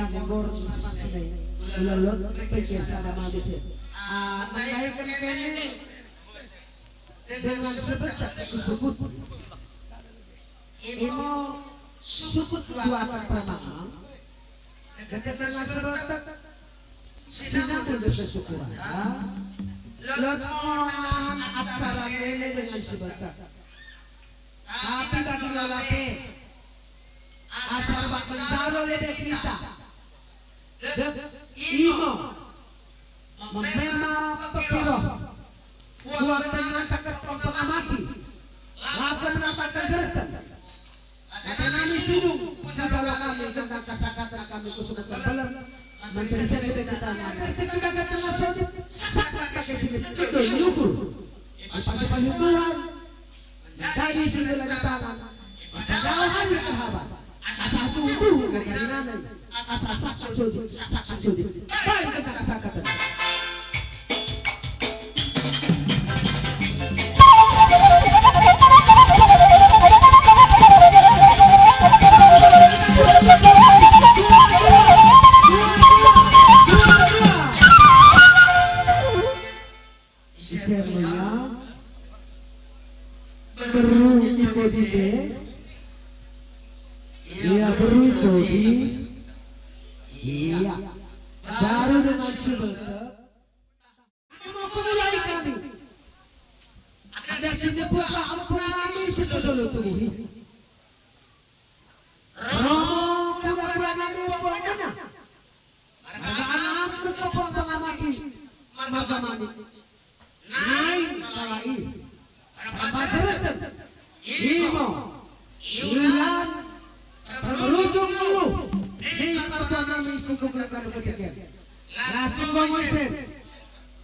yang goreng sini ulolot pikir sama manusia naikkan kene dengan sebecak sebut imo sebut dua pertama dekat dengan sebetak sinang pun bersyukuran lot orang acara kene dengan sebetak tapi tadi lalaki asal bak mendalo lede kita imo memema pekiro buat menyatakan pengamati lapan ratakan gertan karena kami sinung kalau kami tentang kata-kata kami kusudah terbelar menjadi seperti kita ketika kata nasodi sakit kakek sini itu nyukur pagi-pagi Tuhan dari sini lagi tangan jauhan sahabat asal tubuh dari nana asal sakit sudi baik kata-kata iya beruntung iya baru dengan sebentar mau mulai kami ada sini buka ampun kami sebelum tubuh romo pura-pura kami pokoknya anak-anak ketopong pengamati magamani naik salah ini apa seretan imo ilan berujung dulu di perjuangan kami suku kelakar bersekian nasi komunisir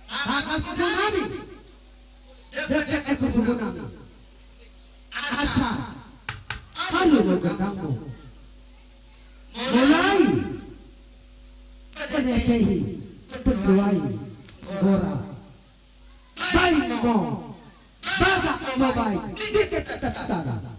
akan suku kami dekat suku kami asa halu berganggu mulai penesehi berdoai gora baik mau bagak mau baik dikit kata-kata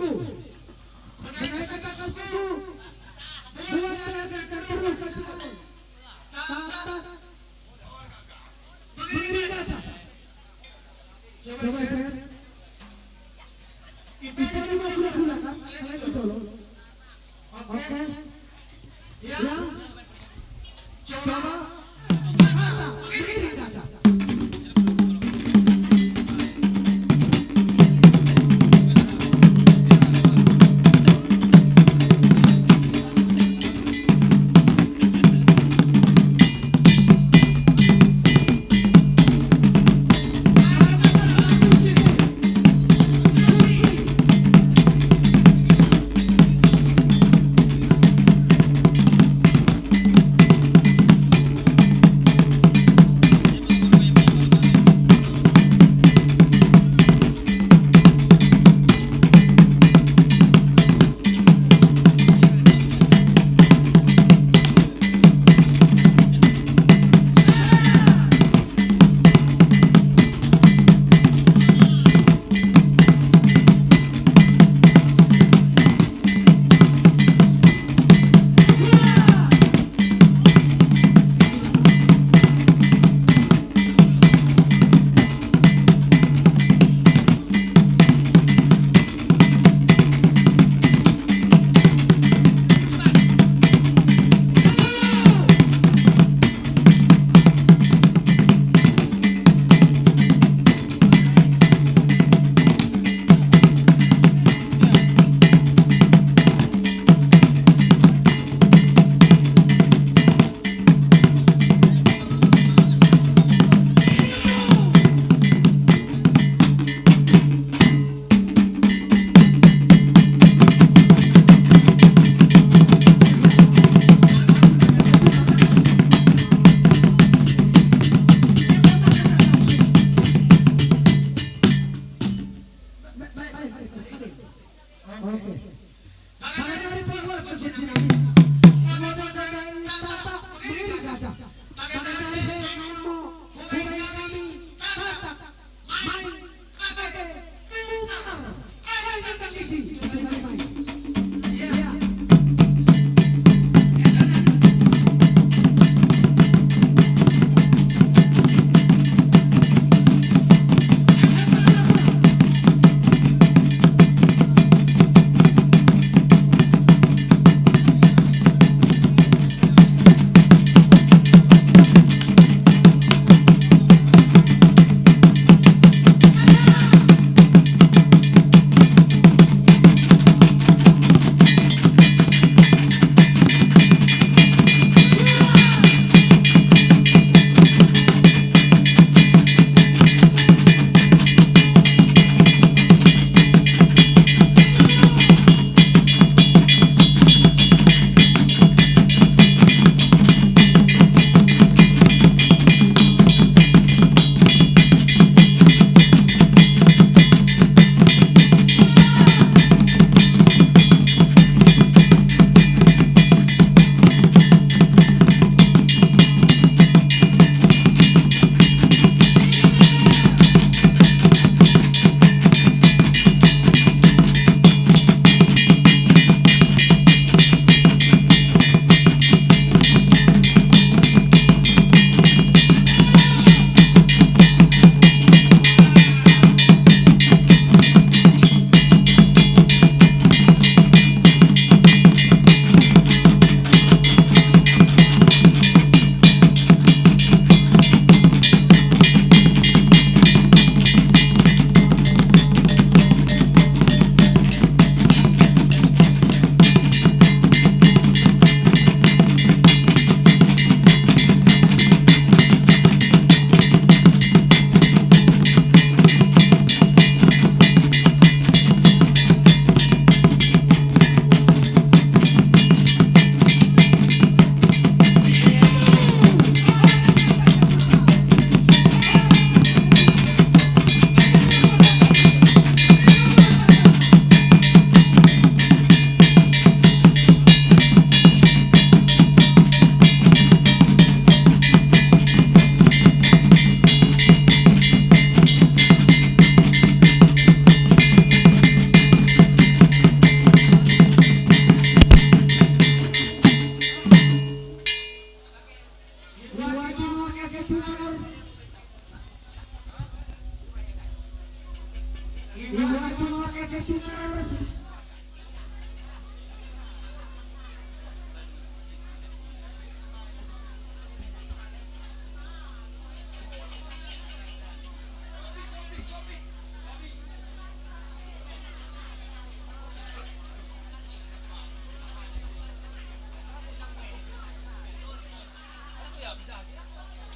suku. Mereka cakap suku. Buat saya dan terus satu. Catat. Beri data. Coba saya. Itu juga sudah gunakan. Saya coba. Oke. Ya. Coba. Beri data.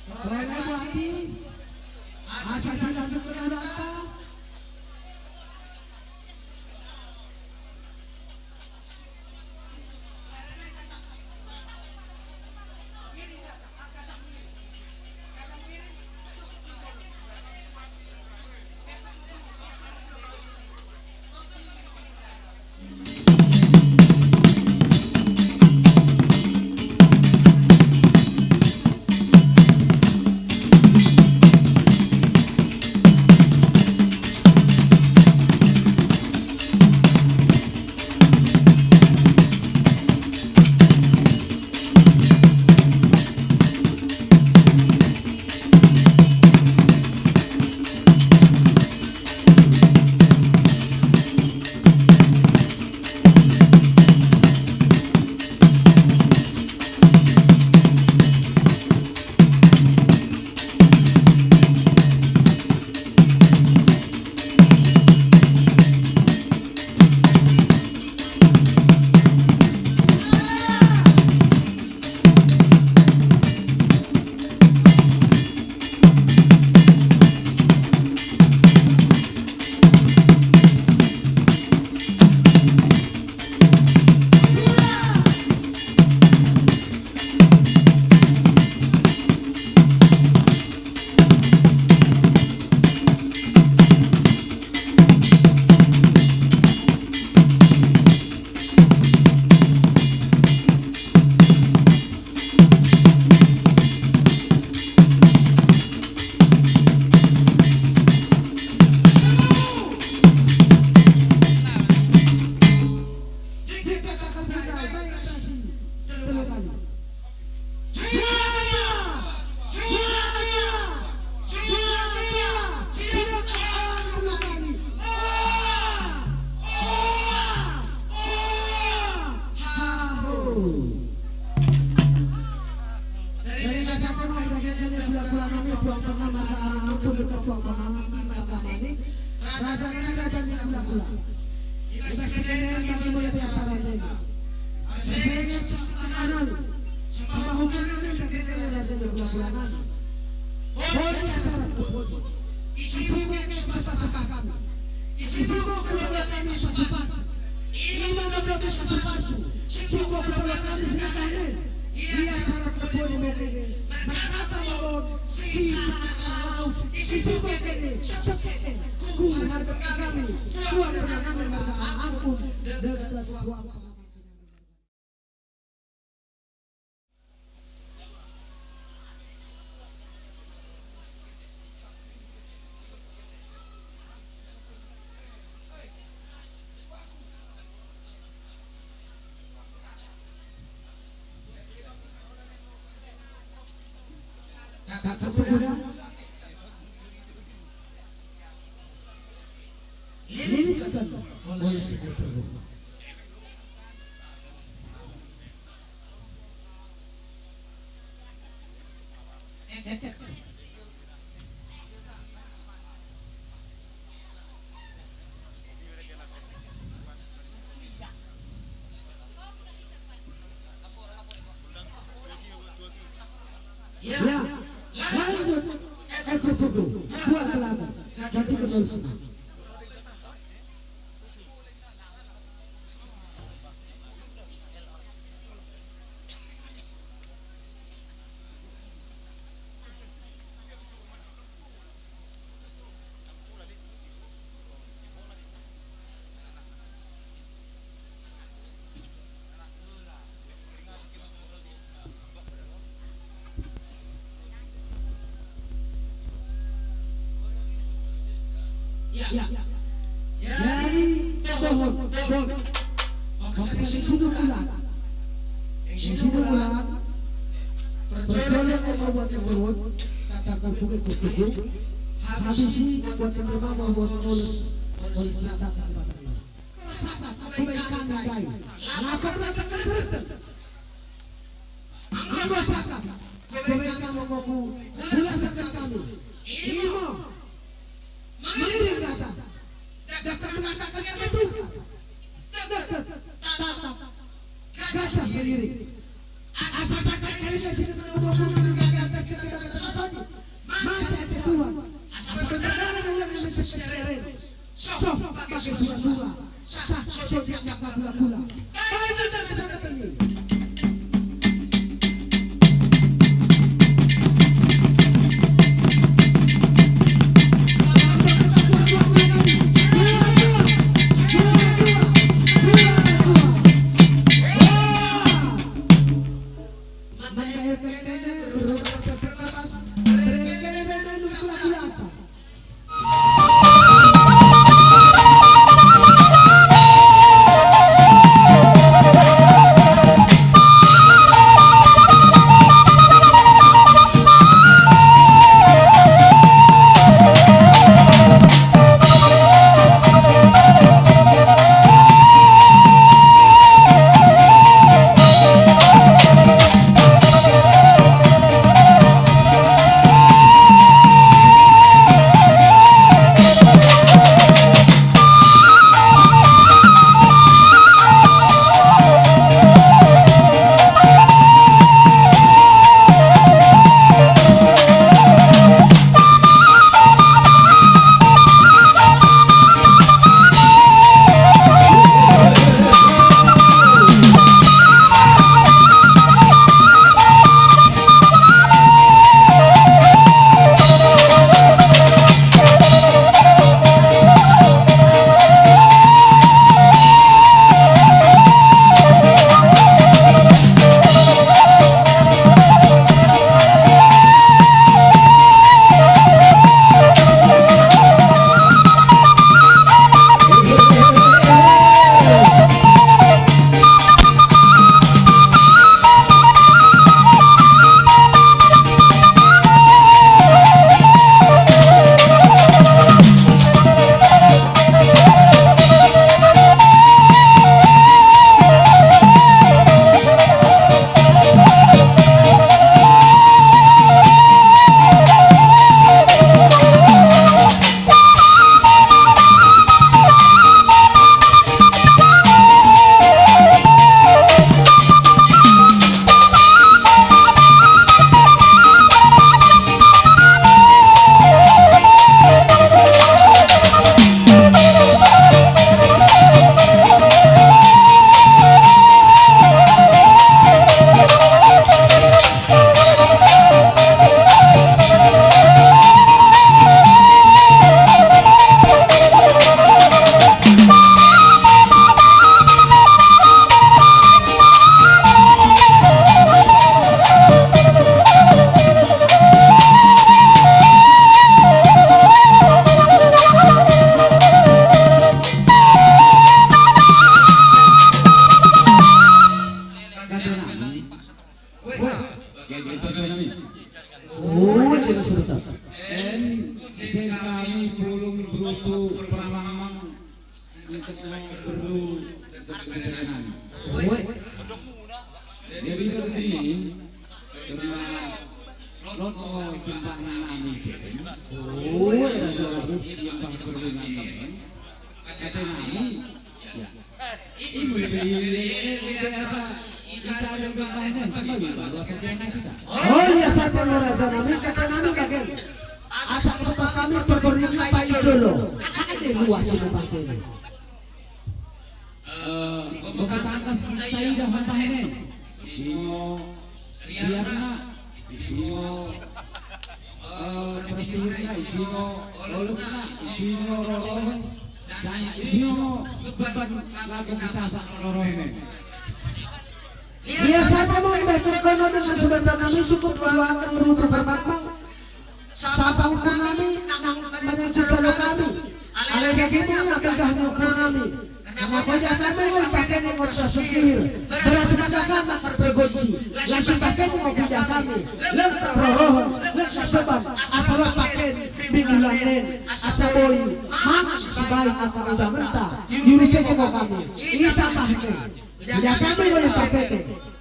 Rela buati asal jalan kepada Jadi pohon bulan berjalan yang membuat turun katakan bukit bukit habisi buat menerima membuat mulut kebaikan baik lakukan kebaikan mengaku bulasan kami ilmu mengiring data gajah mengiring asal seseren. Soh pakai sura-sura. Sah sodiak gula-gula. Kaya itu sana tadi. Oh iya satu raja nami kata nami bagian asal kota kami pergornya Pak Ijolo ada luas itu pakai ini bukan atas tayi dah mantah ini Singo Riana Singo Pertiwinya Singo Lolusna Singo Rorohan dan Singo sebat lagu kasak Rorohan. Biasanya mau berkono dengan sebentar kami cukup meluangkan berupa bermakna sapa ukur kami menuju kalau kami ala begitu akan ukur kami kenapa jangan kami pakai yang merasa sukir beras makakan makar bergoci langsung pakai yang tidak kami letak roh letak sobat asal pakai bingulanen asal boy mak sebaik akan udah mentah yurike mau kami ini tambahnya tidak kami boleh pakai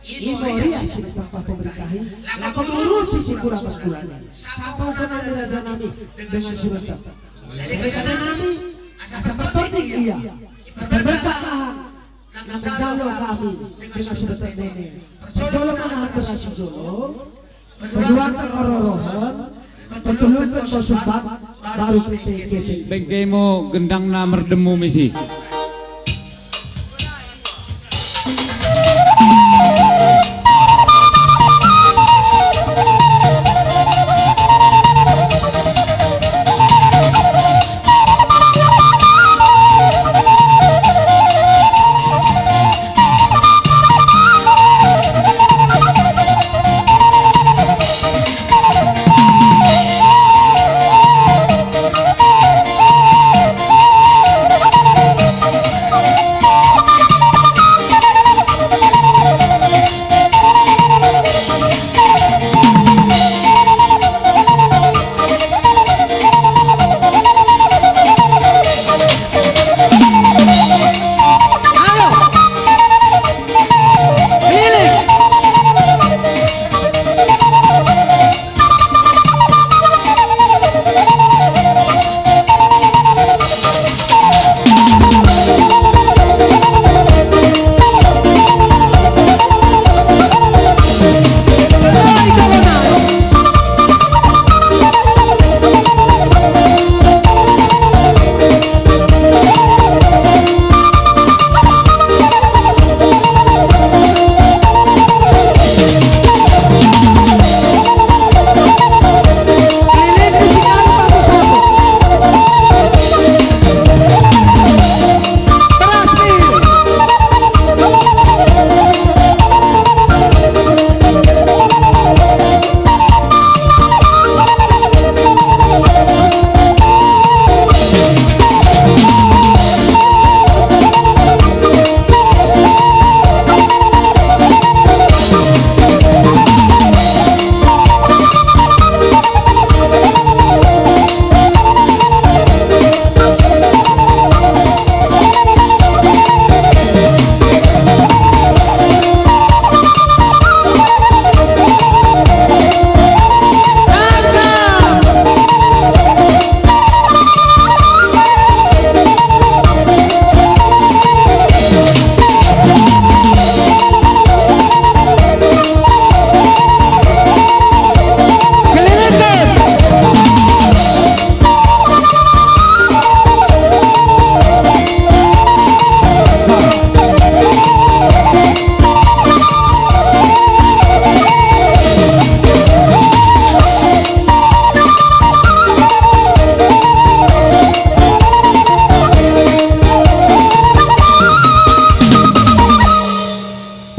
Ibu Ria sudah bapak pemberitahi laku mengurusi si kurang paskulannya sampai kena raja nami dengan surat jadi kata nami asal bertanding iya berberkahan menjalo kami dengan surat nenek jolo menahan berasi jolo berduakan ororohan bertulungan bersubat baru PT KPI. Bengke mo gendang na merdemu misi.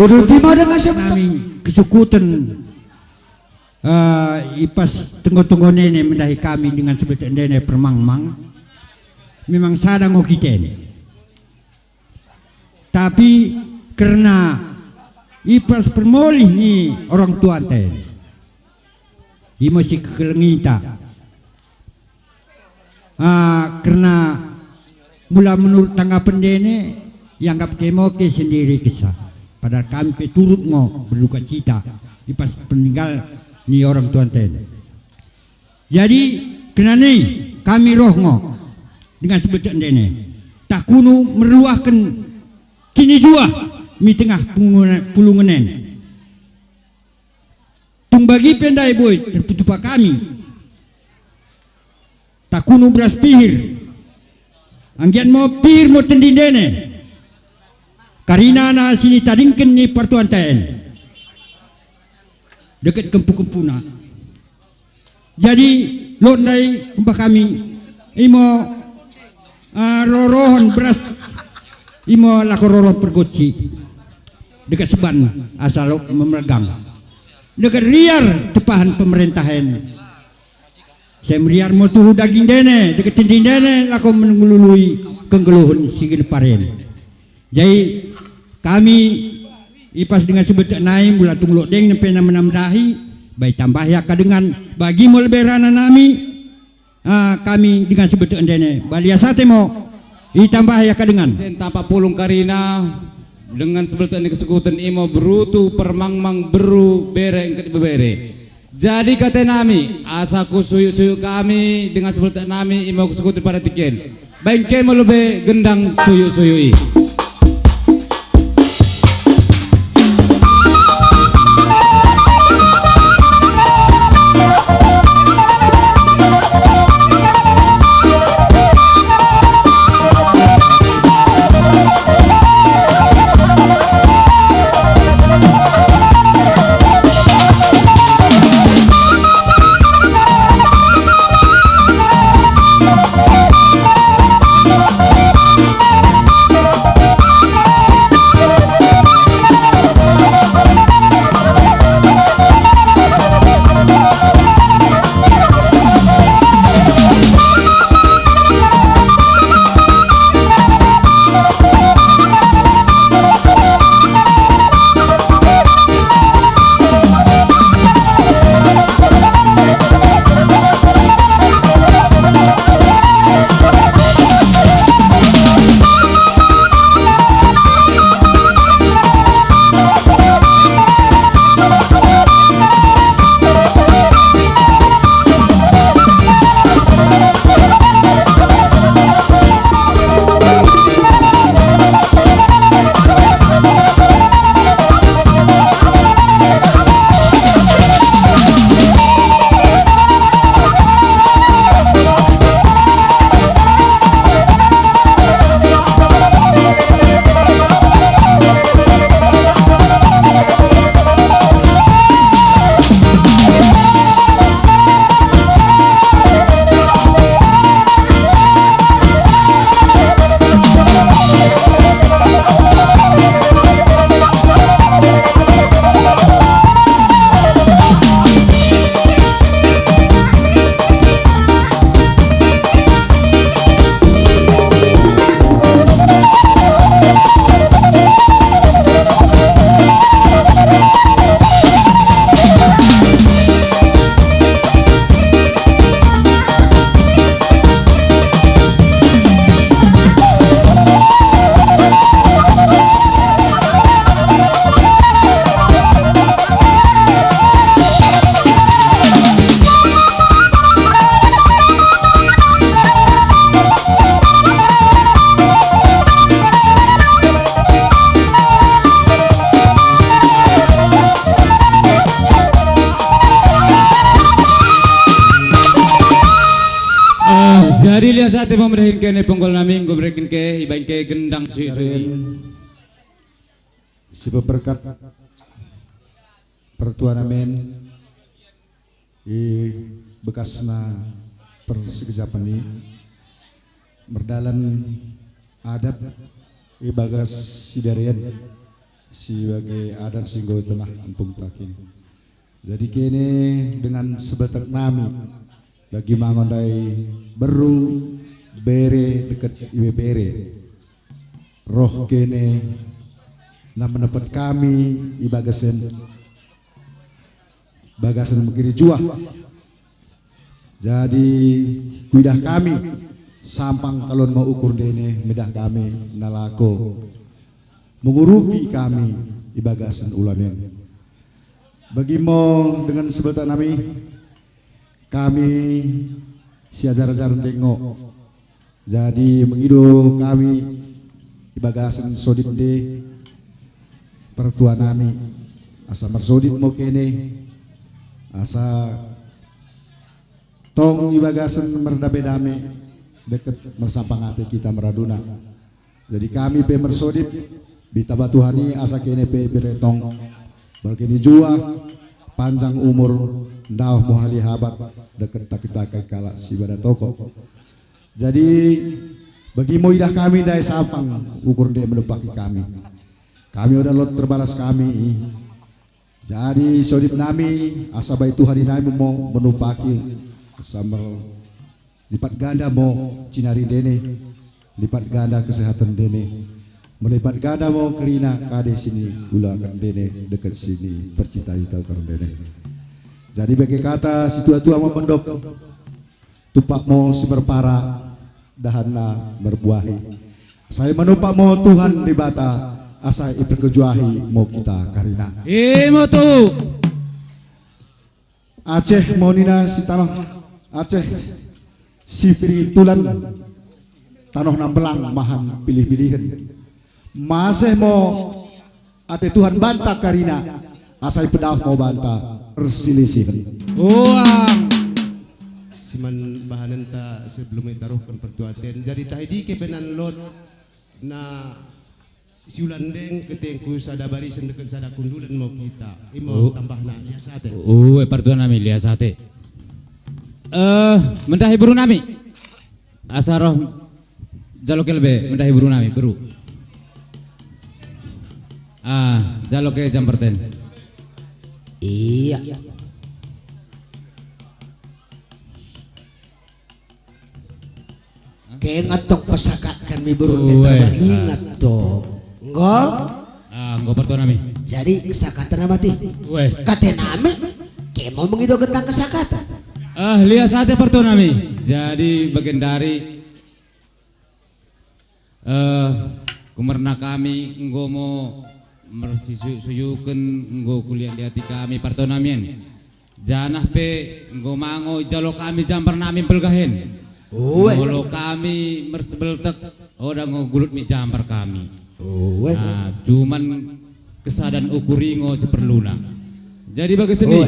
Udah di mana nggak siapa? Kami kesukutan ipas tunggu-tunggu nene mendahi kami dengan sebetul nene permang-mang memang sadang okiten. Tapi karena ipas permolih ni orang tua ten, i masih kekelengita. Karena mula menurut tanggapan nene yang anggap kemoke sendiri kisah. Padahal kami turut ngo berduka cita di pas peninggal ni orang tuan ten. Jadi kena ni kami roh ngo dengan sebetul dene tak kuno meruahkan kini jua mi tengah pulunganen. Tung bagi pendai boy terputupa kami tak kuno beras pihir anggian mau pihir mau tendin dene. Karina na sini tadingken ni pertuan TN dekat kempu-kempuna. Jadi londai kumpah kami imo rorohon beras imo lakororohon pergoci dekat seban asal memegang dekat riar tepahan pemerintahan. Saya meriar mau tuhu daging dene dekat tindin dene lako menungulului kenggeluhun sigil paren. Jadi kami ipas dengan sebetul naim mula tunglok deng nempe menamdahi baik tambah ya dengan bagi mul berana nami kami dengan sebetul dene balia sate mo itambah ya dengan sen tapak pulung karina dengan sebetul kesekutan imo berutu permangmang beru bere engket bebere. Jadi kata nami asaku suyu-suyu kami dengan sebetul nami imo kesekutan pada tiken bengke melube gendang suyu-suyui. lihat saat mau merahin kene ponggol nami gue berikin ke ibain ke gendang suyu. Si berkat pertuan amin i bekasna persikejapan ini berdalan adat i bagas sidarian sebagai adat singgo tengah ampung takin. Jadi kini dengan sebatak nami bagi mangondai beru bere dekat iwe bere roh kene na mendapat kami i bagasan mengkiri juah. Jadi kuidah kami sampang kalon mau ukur dene medah kami nalako mengurupi kami i bagasan ulanen. Bagi mo dengan sebutan kami si ajar-ajar tengok. Jadi mengido kami i bagasan sodit de pertuan nami asa mersodit mo kene asa tong i bagasan merdabe-dame deket mersampang hati kita meraduna. Jadi kami pe mersodit bita batuhani asa kene pe beretong balkini jua panjang umur ndauh mohali habat deket kita kai kala si bada toko. Jadi bagi moidah kami dai sampang ukur dia menepaki kami. Kami udah lot terbalas kami. Jadi sodip nami asa baik Tuhan nami mau menupaki sama lipat ganda mau cinari dene, lipat ganda kesehatan dene, melipat ganda mau kerina kade sini ulakan dene dekat sini bercita-cita kan dene. Jadi bagi kata si tua-tua mau mendok tupak mau si berpara dahana berbuahi. Saya menupak mau Tuhan di bata asa iperkejuahi mau kita karina. Mau tu. Aceh mau nina si tanah Aceh si tulan tanah nambelang mahan pilih-pilihan. Masih mau ate Tuhan bantah karina asai pedah mau bantah persilisihan. Uang. Siman bahanan ta sebelum taruhkan pertuaten. Jadi tahidi ke penan lot na siulandeng ketengku sada barisan dekat sada kundulan mau kita. Mau tambah na lihat sate. Pertuan nami lihat sate. Mendahi buru nami. Asaroh jalok kelbe mendahi buru nami beru. Jalok ke jam perten. Iya. Keingat tok pesakat kan mi burung terbang ingat tok. Enggak? Enggak pertuan nami. Jadi kesakatan apa ti? Kate nami kemo mengido tentang kesakatan. Lihat sate pertuan nami. Jadi bagian dari kumerna kami enggo mau mersisuyukeun enggo kuliah di hati kami pertuan nami. Janah pe enggo mango jalo kami jamper nami pelgahen. Kalau kami mersebeltek udah ngugulut mi jamper kami. Cuman kesadan ukuringo seperluna. Jadi bagi seni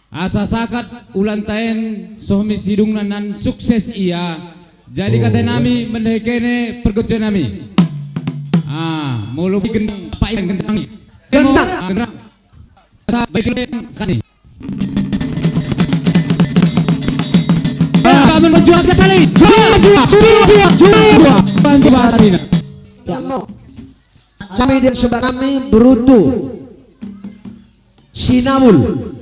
asa sakat ulan taen sohmi sidung nan sukses iya. Jadi kata nami mendekene pergoce nami. Mulu gendang apa yang gendang? Gendang. Asa baik sekali. Menjual ke tali, jual. Bantu Arina. Ya no. Kami dan saudara kami berutu sinamul.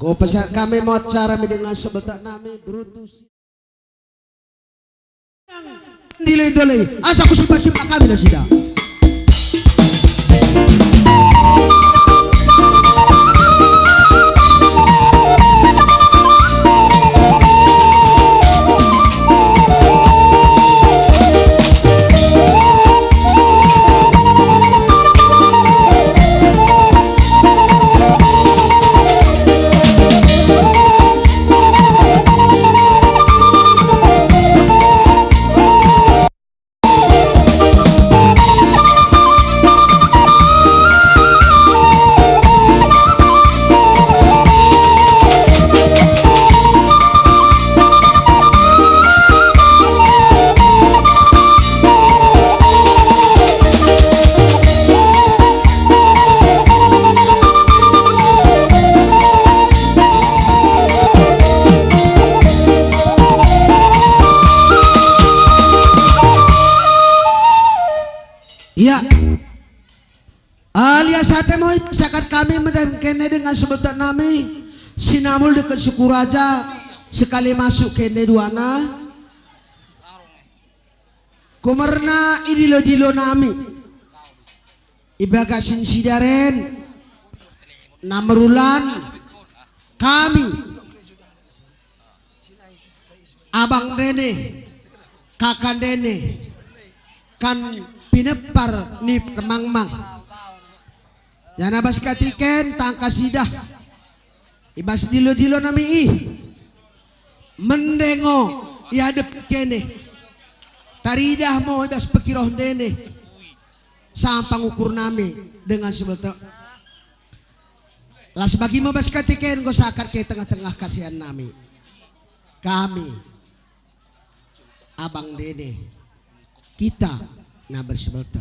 Kau pesan kami mau cara dengan saudara kami berutu. Dile-dile, asa ku simpan kami dah sudah. Iya. Alias hati mau sakat kami kene dengan sebutan nami sinamul dekat suku raja sekali masuk kene duana kumarna idilo-dilo nami ibagasin sidaren namerulan kami abang dene kakan dene kan pinepar ni permangmang yana bas katiken tangka sidah ibas dilo-dilo nami mendengo iadep kene taridah mo ibas pekiroh dene sampang ukur nami dengan sebetulnya las bagi mo bas katiken go sakat ke tengah-tengah kasihan nami kami abang dene kita na bersebelta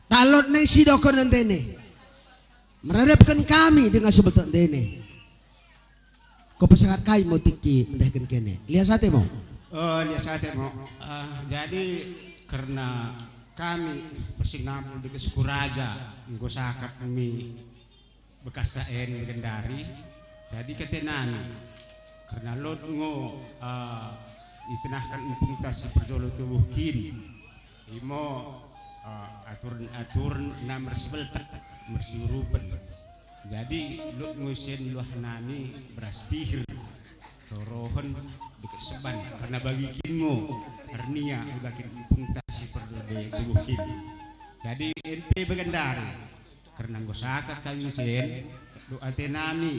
talot neng sidokon dene meradapkan kami dengan sebetulnya dene kau pesangat kai mau tiki mendahkan kene lihat sate mau lihat sate mau jadi karena kami persinambul di suku raja nggosakat kami bekas daen legendari jadi ketenani karena lot ngo itenahkan empung tas perjolo tubuh kin imo aturan namar sebeltak mersiurupan jadi lu ngusin luah nami beras pihir torohon dekat seban karena bagi kinmu hernia bagi pungtasi perlu di tubuh kin jadi NP begendari karena ngosakat kami sen lu ate nami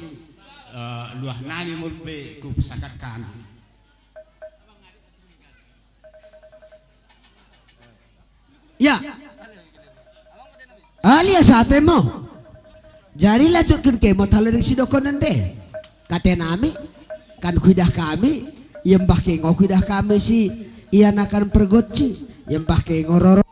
luah nami mulbe ku pesakat kami ya alias sate mau jadi lanjutkan ke mau tahu dari sidokonan deh kata nami kan kuidah kami yang bah ke kuidah kami si ian akan pergoci yang bah ke ngororo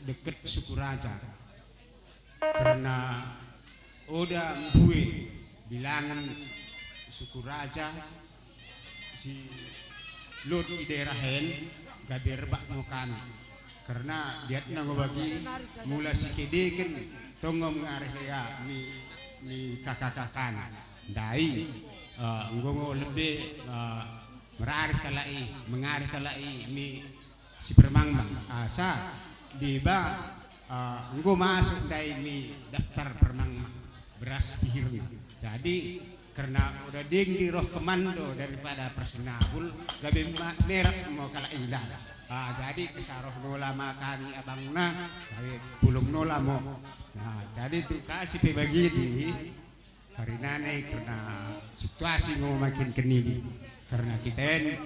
deket suku raja karena udah gue bilangan suku raja si Lord iderahen gaber bak mukan karena dia nang bagi mula si kedeken tongom ngareh ya mi kakak-kakan dai nggongo lebih merarih kalai mengarih kalai mi si permangmang asa diba enggo masuk dai mi daftar permangmang beras pihirnya jadi karena udah dinggi roh komando daripada persinabul gabe merah mau kala ilah jadi kesaroh nola makani abangna gabe pulung nola mau nah jadi tuh kasih pebagi di hari nane karena situasi mau makin kenini karena kita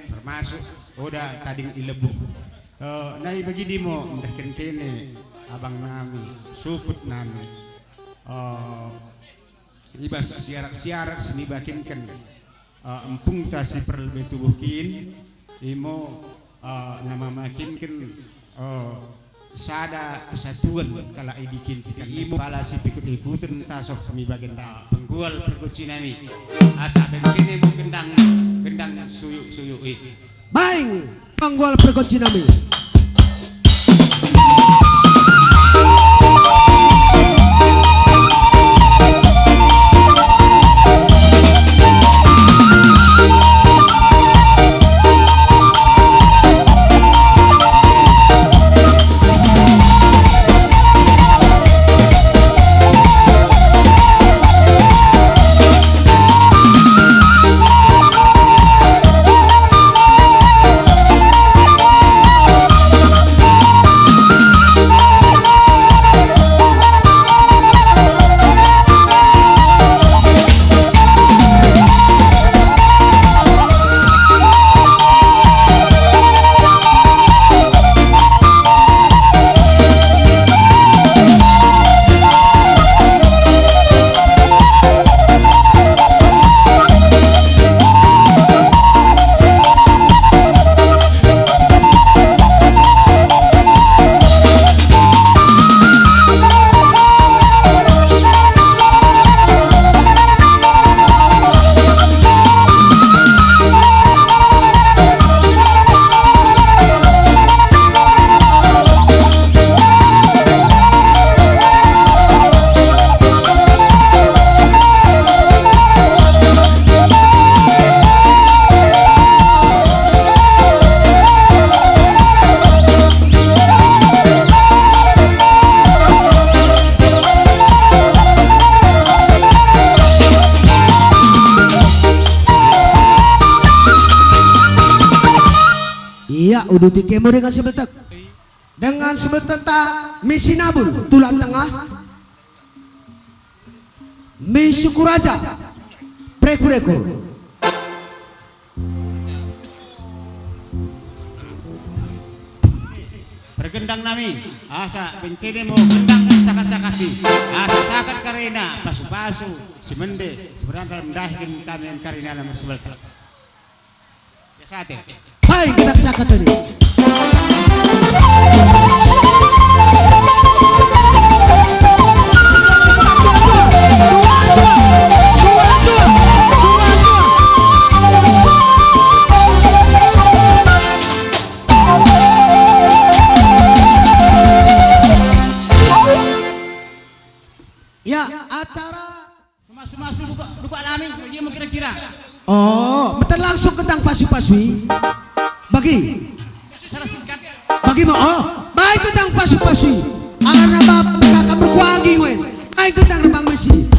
termasuk udah tadi ilebuh. Nai bagi dimo mendahkan kene abang nami suput nami ibas siarak sini bakinkan empung tasi perlebih tubuh kin imo nama makinkan sada kesatuan kala idikin kita imo pala si pikut-ikutan tasok kami bagenda penggual perkuci nami asa kene mo gendang suyu Baing panggual pergoci nami. Iya, uduti kemo dengan sebeltek. Dengan sebeltek ta misi nabul tulang tengah. Misi kuraja. Prekureko. Bergendang nami asa bengkene mo gendang sakasakasi asa sakat karena pasu-pasu simende seberangkal mendahkin kami karina nama sebeltek. Ya sate. Hai kita sakat tadi. Ya, acara Masuk buka nami, dia mau kira-kira. oh, betul langsung tentang pasu-pasui. Bagi mo, oh, baik tentang pasu-pasui. Alarna bapak kakak berkuagi wen. Baik tentang remang mesi.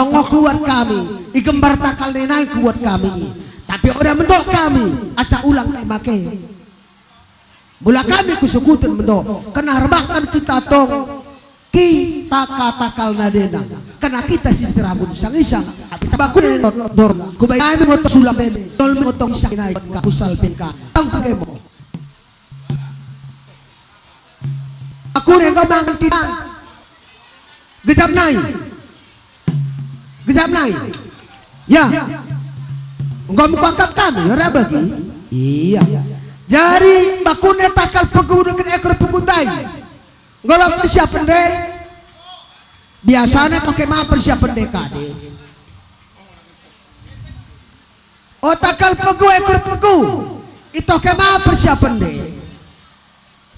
tongo kuat kami igembar takal nenai kuat kami tapi udah mendok kami asa ulang make mula kami kusukutin mendok kena rebahkan kita tong kita takal nadena karena kita si cerabun isang-isang tapi tabakun dor kubay kami moto sulam ben tol motong isang naik kapusal penka ang kemo aku yang kau mangan kita gejap naik ya enggak mengangkat kami ora bagi iya jadi bakune takal pegu dengan ekor pegundai enggak persiapan deh biasanya pakai mah persiapan dekade oh takal pegu ekor pegu itu kemah persiapan deh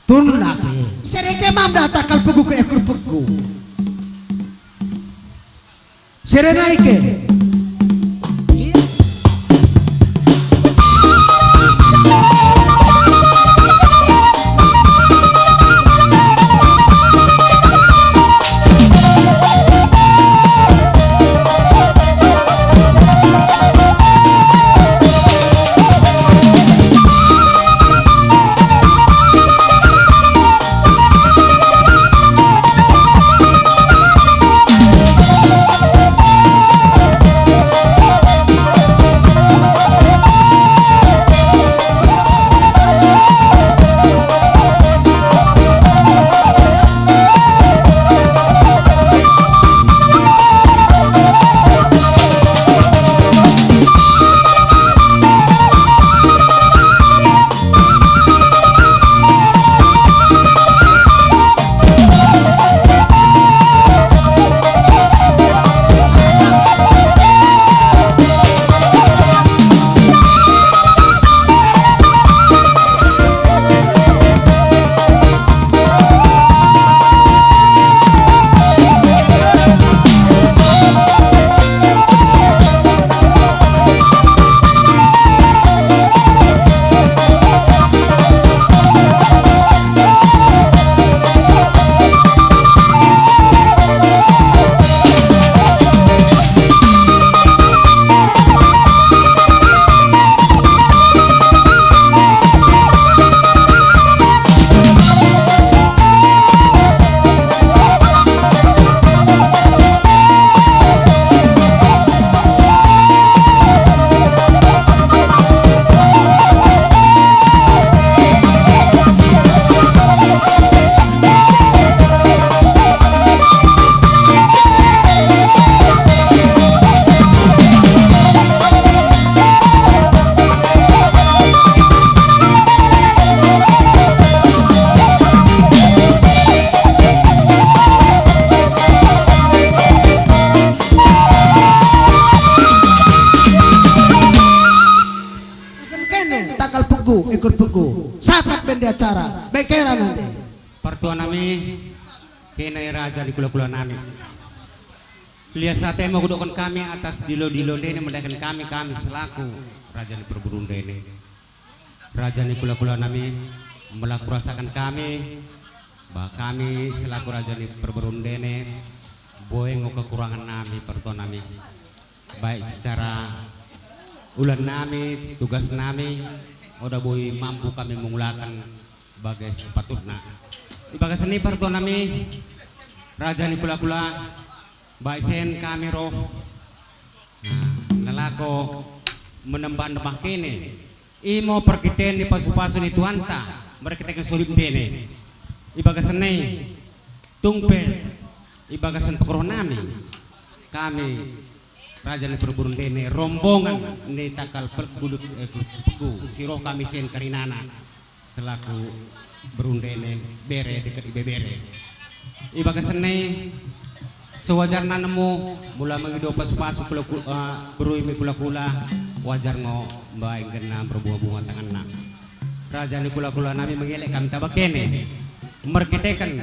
tun lagi sereke mah dah takal pegu ke ekor pegu serenaike ikut pegu sapat ben di acara bekera nanti pertuan nami kena raja di kula-kula nami lihat saat mau kudokan kami atas dilo-dilo ini mendakan kami selaku raja di perburunda ini raja di kula-kula nami melaku rasakan kami bahwa kami selaku raja di perburunda ini boeng kekurangan nami pertuan nami baik secara ulan nami tugas nami udah boy mampu kami mengulakan bagai sepatutnya ibaga seni pertuan nami raja ni kula-kula baik sen kami roh nalako menembah-nembah kene imo perkiten di pasu-pasu ni tuanta mereka tekan sulit bene ibaga seni tungpe ibaga sen pekroh nami kami raja ni perburun dene rombongan ni takal perkuduk pegu siroh kami sen karinana selaku berundene bere dekat ibebere ibaga sene sewajarna nemu mula mengido pas-pasu berui mi kula-kula wajar ngo baik kena berbuah-buah tanganna raja ni kula-kula nami mengelek kami tabakene merkitekan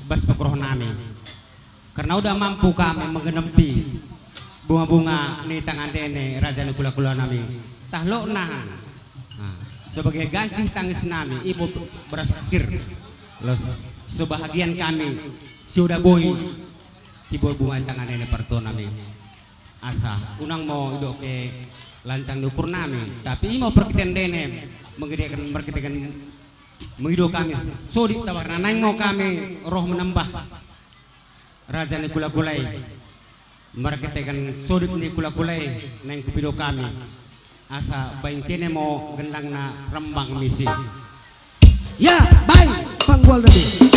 bas pekroh nami karena udah mampu kami menggenempi bunga-bunga ni tangan dene raja ni kula-kula nami tahlok nahan sebagai gancing tangis nami ibu beras pikir los sebahagian kami sudah boy ibu bunga tangan dene perto nami asa unang mau ido ke lancang dukur nami tapi imo perkiten dene menggedekan menghidup kami sodik tawar nanang mau kami roh menambah raja ni kula kulai merketekan sodik ni kula kulai nang kupido kami asa baintene mau gendang na rembang misi Ya, baik, Panggol tadi.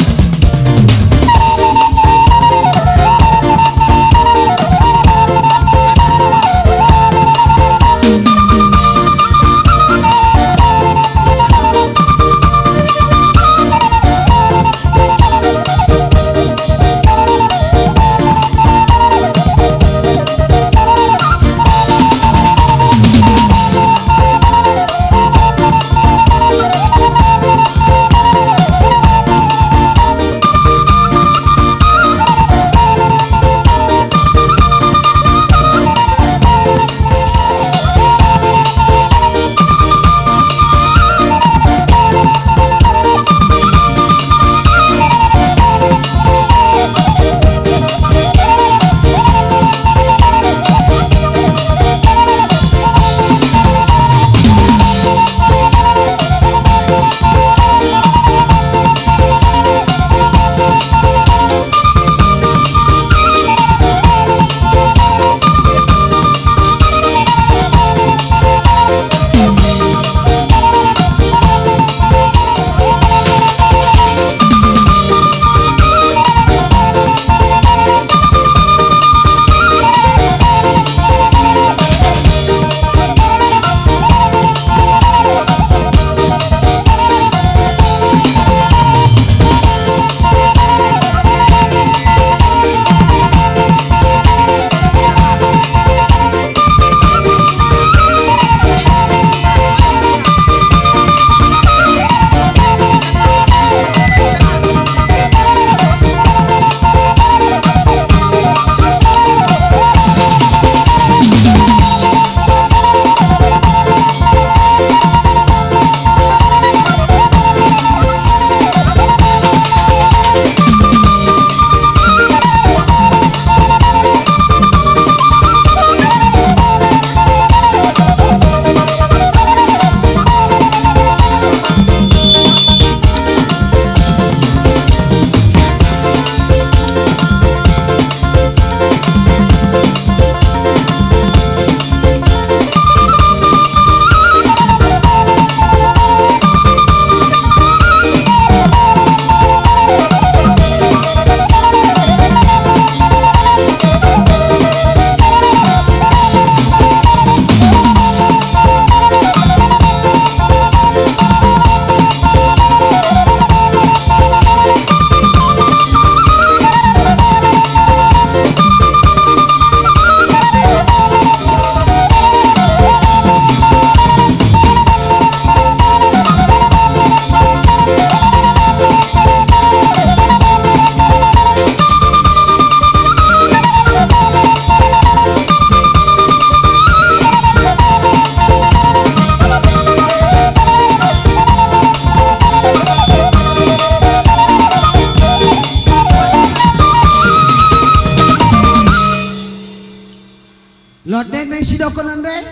Lot dek nang sidokonan dek.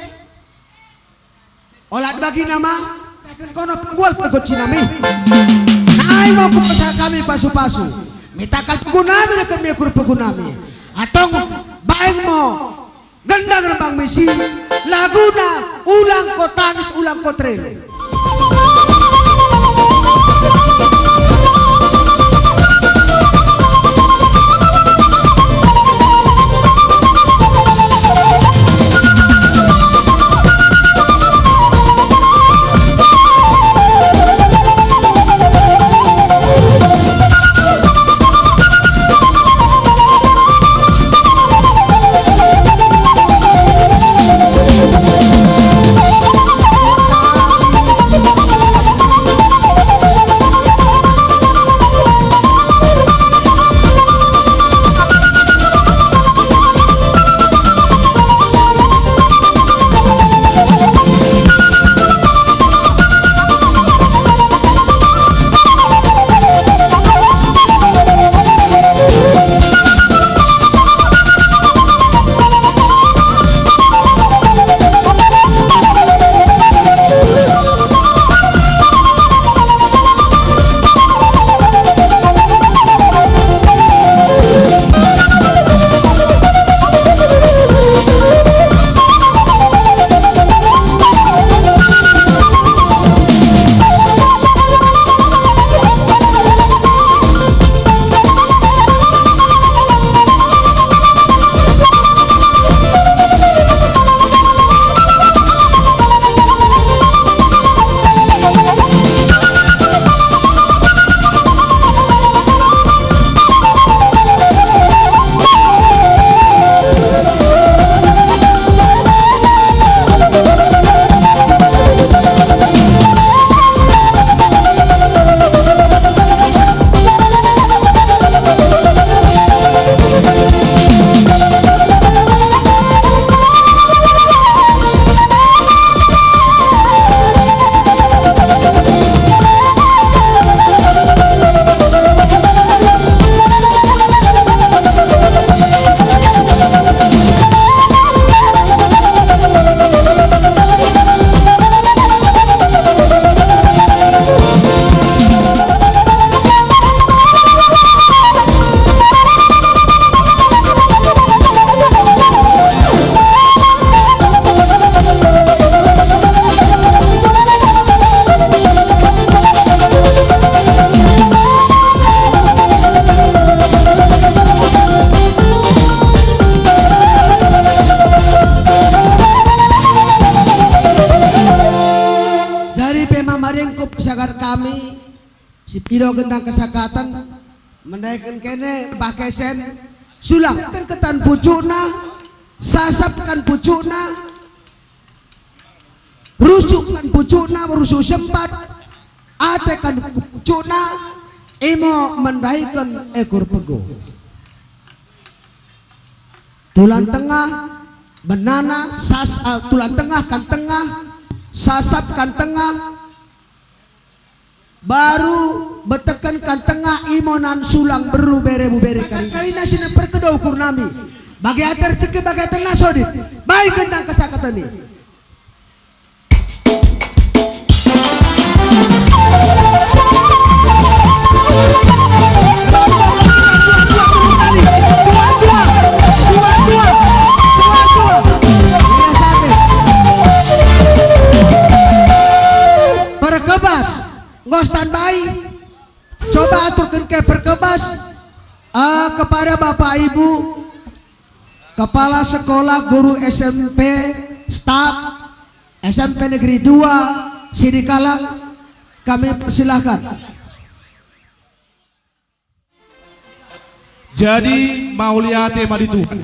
Olat bagi nama tekan kono penggol pergoci nami. Nai mau kupasa kami pasu-pasu. Mitakal pegunami dekat miakur pegunami. Atong baeng mo gendang rembang misi laguna ulang ko tangis ulang ko trele. kami si Pido gendang kesakatan menaikkan kene pakai sen sulang ketan pucukna sasapkan pucukna rusukkan pucukna rusuk sempat atekan pucukna imo mendaikan ekor pego tulang tengah benana tulang tengah kan tengah sasapkan tengah baru betekan kan tengah imonan sulang beru bere kali nasi perkedau kurnami bagi atar ceke bagi atar nasodit baik gendang kesakatan ini perkebas ngostan bayi coba aturkan ke perkebas kepada bapak ibu kepala sekolah guru SMP staf SMP Negeri 2 Sidikalang kami persilahkan. Jadi mauliate madi Tuhan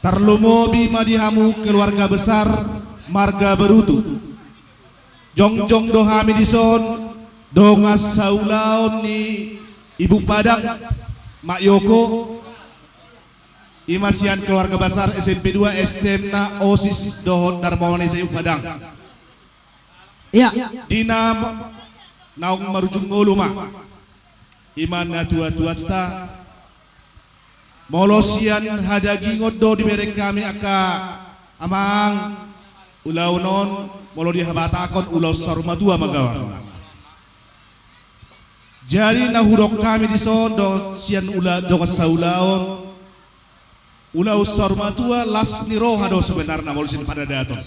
terlumo bima dihamu keluarga besar marga berutu jongjong dohami dison dongas saulaon ni Ibu Padang Mak Yoko imasian keluarga besar SMP 2 STMna OSIS dohon Darmawan Ibu Padang Ya dina naung marujung nguluma imana tua-tuata molosian hadagi ngodo diberi kami aka amang ulau non molo dihabatakon ulau sarmadua magawa jadi nahurok kami di sondo sian ula dokas saulaon ulau sarmadua las niroha do sebenarnya molosin pada daton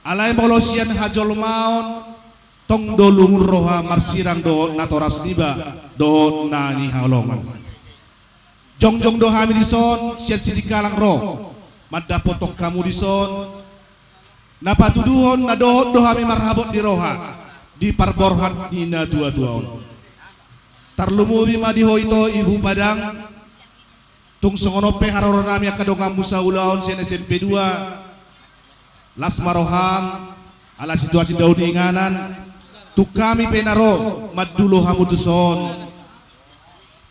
alai molosian hajol maon tong dolung roha marsirang do natoras niba do nani halongan jongjong do hami dison siat sidikalang ro madda potong kamu dison napa tuduhon na dohon do hami marhabot di roha di parborhan dina dua-duaon tarlumubi madiho ito Ibu Padang tung songonope haroron nami akadongam musaulaon sian SMP 2 las maroham ala situasi daun inganan tu kami penaro madulo hamutuson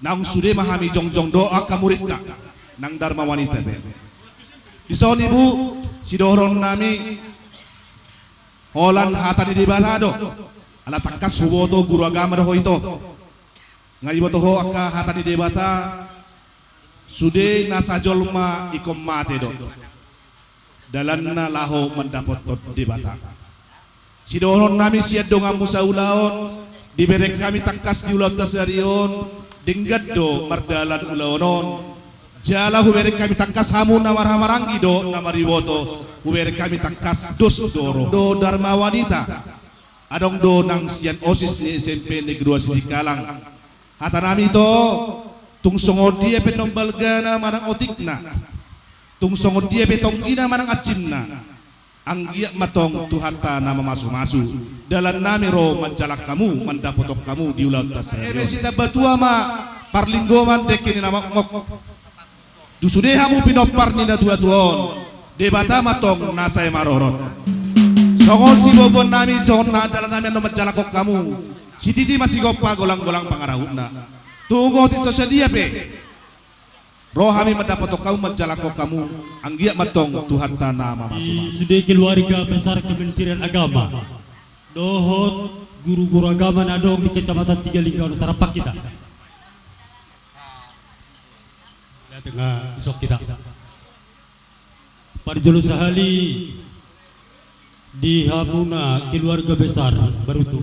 nang sude mahami jongjong doa kamuritna nang dharma wanita dison Ibu sidoron nami holan hatani di balado ala takkas huboto guru agama doho ito ngaliboto ho akka hatani di bata sude nasajolma ikom mate do dalanna laho mendapat di bata sidoron nami siad dongam musaulaon diberek kami takkas di ulau tasarion dinggat do mardalan ulaonon jala huberek kami takkas hamu namar-hamaranggi do namariwoto huberek kami takkas dos doro do dharma wanita adong do nang sian OSIS ni SMP Negeri 2 Sidikalang hatanami to tung songo dia penombal gana manang otikna tung songo dia betong ina manang acimna anggia matong tuhata nama masu-masu dalam nami ro manjalak kamu mandapotok kamu di ulau tasari sita batua ma parlinggoman dekini nama ngok dusudehamu pinopar nina tua-tuon debata matong nasay marorot songon si bobon nami songon na dalam nami no manjalakok kamu si titi masih gopa golang-golang pangarahuna tunggu ti sosial dia pe rohami mendapat kamu menjalako kamu anggia matong Tuhan tanah masu sudah keluarga besar Kementerian Agama dohot guru-guru agama nadong di Kecamatan Tiga Lingga Sarapak kita tengah isok kita pada jalur sahali di Hamuna keluarga besar Barutu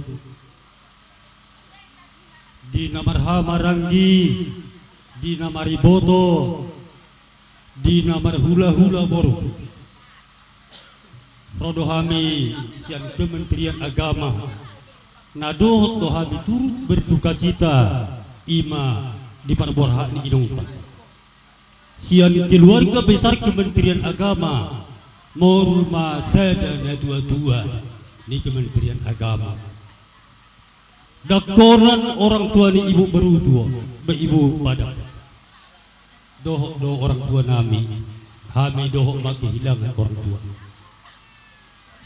di Namarha Maranggi di Namariboto di Namar hula-hula Boro rodohami sian Kementerian Agama nadoh tohami turut berduka cita ima di Parborha ni Ginongta sian keluarga besar Kementerian Agama moruma sadana dua-dua ni Kementerian Agama dakonan orang tua ni ibu berutua, ibu pada. Doh orang tua nami, kami doh mak kehilangan orang tua.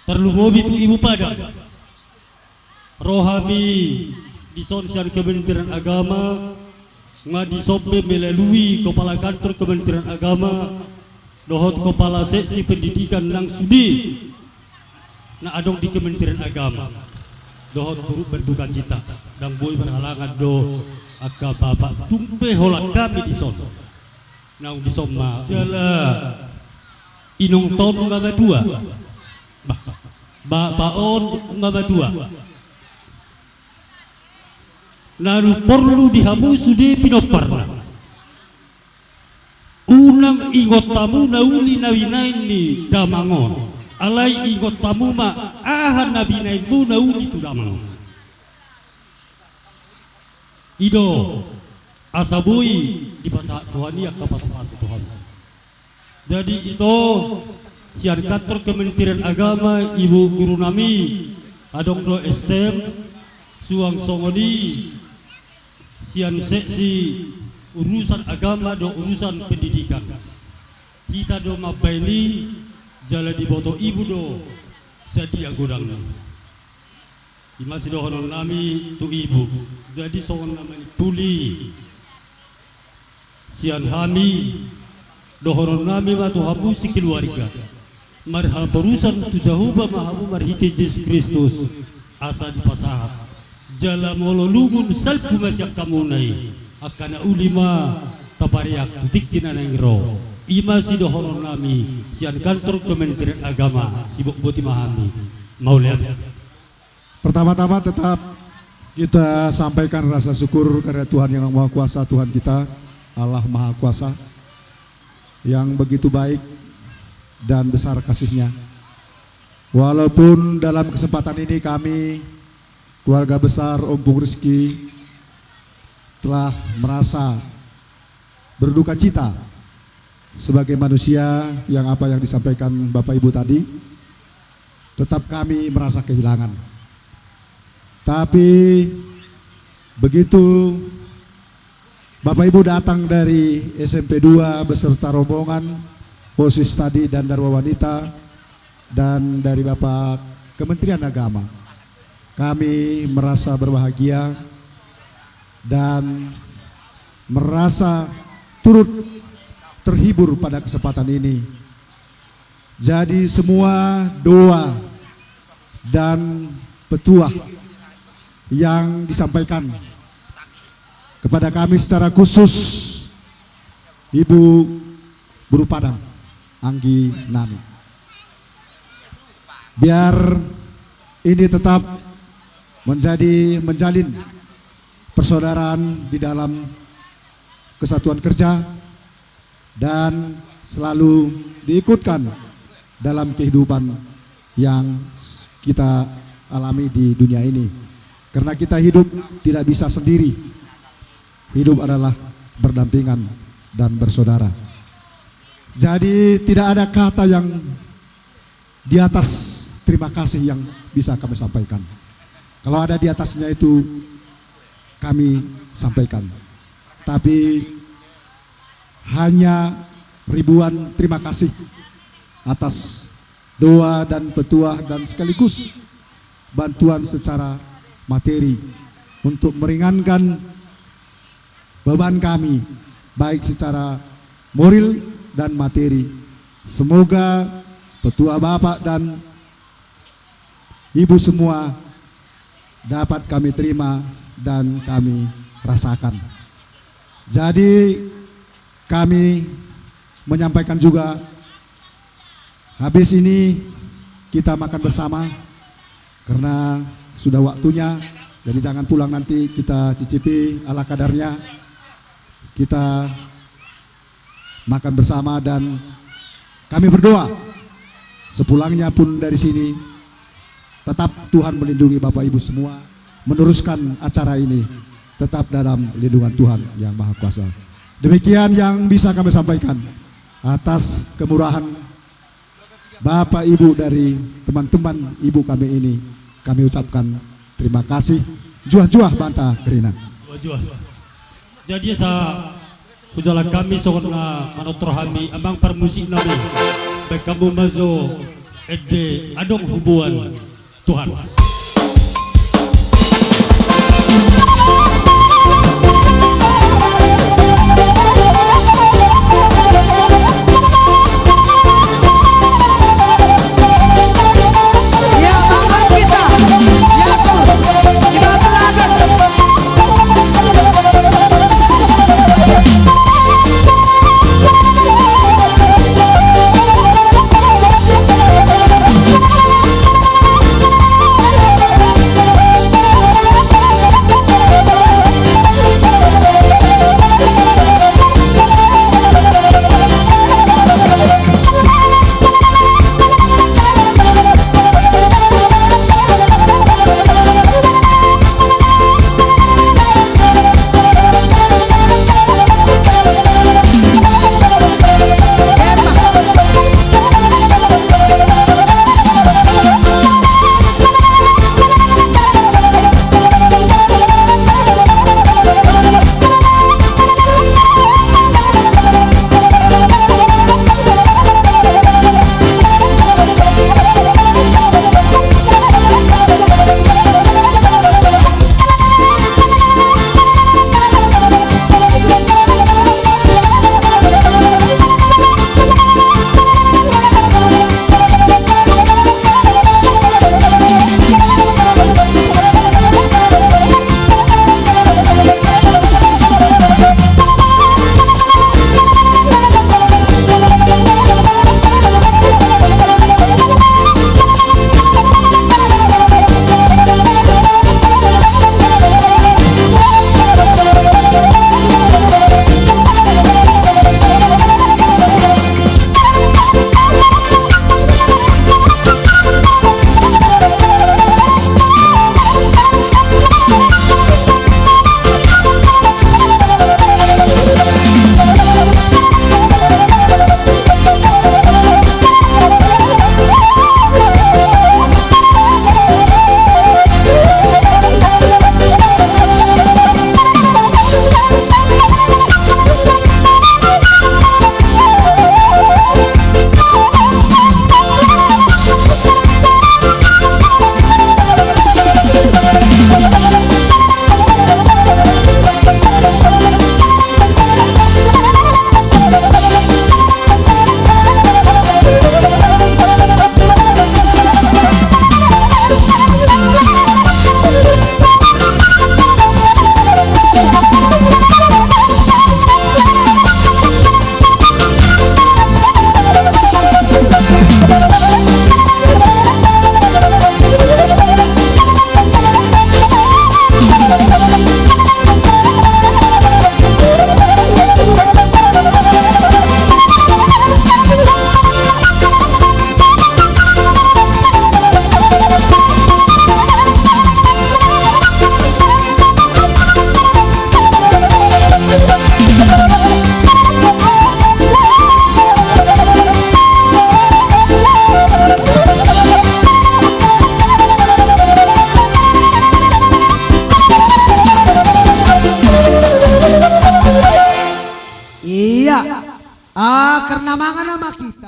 Perlu mobi tu ibu pada. Rohami di Sosial Kementerian Agama ngadi sope melalui Kepala Kantor Kementerian Agama dohot Kepala Seksi Pendidikan nang sudi na adong di Kementerian Agama dohot turut berduka cita dan boy berhalangan do aka bapak tumpe holak kami di son nang di soma jala inong ton ngama dua baon ngama dua lalu perlu dihamusu di pinoparna unang ingot tamu nauli nawinain ni damangon alai ingot tamu ma ahan nabinain mu nauli tu damangon ido asabui di pasal Tuhan ya kapas Tuhan. Jadi itu sian kantor Kementerian Agama ibu guru nami adong do STM suang songoni sian seksi urusan agama do urusan pendidikan kita do mabaini jala di boto ibu do sedia godang masih do honon nami tu ibu jadi songon namanya tuli sian hami do honon nami matu habusi keluarga marhal perusan tu jahuba mahabu marhite Yesus Kristus asa di pasahat jala mololungun salpu masyak kamunai akana ulima tapariak tutik dinanang ro ima si dohoron nami sian kantor Kementerian Agama sibuk boti mahami mau lihat. Pertama-tama tetap kita sampaikan rasa syukur kepada Tuhan yang Maha Kuasa, Tuhan kita Allah Maha Kuasa yang begitu baik dan besar kasih-Nya. Walaupun dalam kesempatan ini kami keluarga besar Om Bung Rizky telah merasa berduka cita sebagai manusia yang apa yang disampaikan Bapak Ibu tadi, tetap kami merasa kehilangan. Tapi begitu Bapak Ibu datang dari SMP 2 beserta rombongan OSIS tadi dan Darwa Wanita dan dari Bapak Kementerian Agama, kami merasa berbahagia dan merasa turut terhibur pada kesempatan ini. Jadi semua doa dan petuah yang disampaikan kepada kami secara khusus Ibu Buru Padang Anggi Nami, biar ini tetap menjalin persaudaraan di dalam kesatuan kerja dan selalu diikutkan dalam kehidupan yang kita alami di dunia ini. Karena kita hidup tidak bisa sendiri. Hidup adalah berdampingan dan bersaudara. Jadi tidak ada kata yang di atas terima kasih yang bisa kami sampaikan. Kalau ada di atasnya itu kami sampaikan. Tapi hanya ribuan terima kasih atas doa dan petuah dan sekaligus bantuan secara materi untuk meringankan beban kami baik secara moral dan materi. Semoga petuah Bapak dan Ibu semua dapat kami terima dan kami rasakan. Jadi kami menyampaikan juga habis ini kita makan bersama karena sudah waktunya. Jadi jangan pulang nanti kita cicipi ala kadarnya. Kita makan bersama dan kami berdoa sepulangnya pun dari sini tetap Tuhan melindungi Bapak Ibu semua, meneruskan acara ini tetap dalam lindungan Tuhan yang Maha Kuasa. Demikian yang bisa kami sampaikan atas kemurahan Bapak Ibu dari teman-teman Ibu kami ini. Kami ucapkan terima kasih juah-juah bantah kerina. Wajah. Jadi sa kujala kami sokot na manotrohami amang permusik nami. Baik kamu mazo ede adong hubungan Tuhan. Ya Tuhan kita, ya Tuhan, kita belajar. Karena mangan nama kita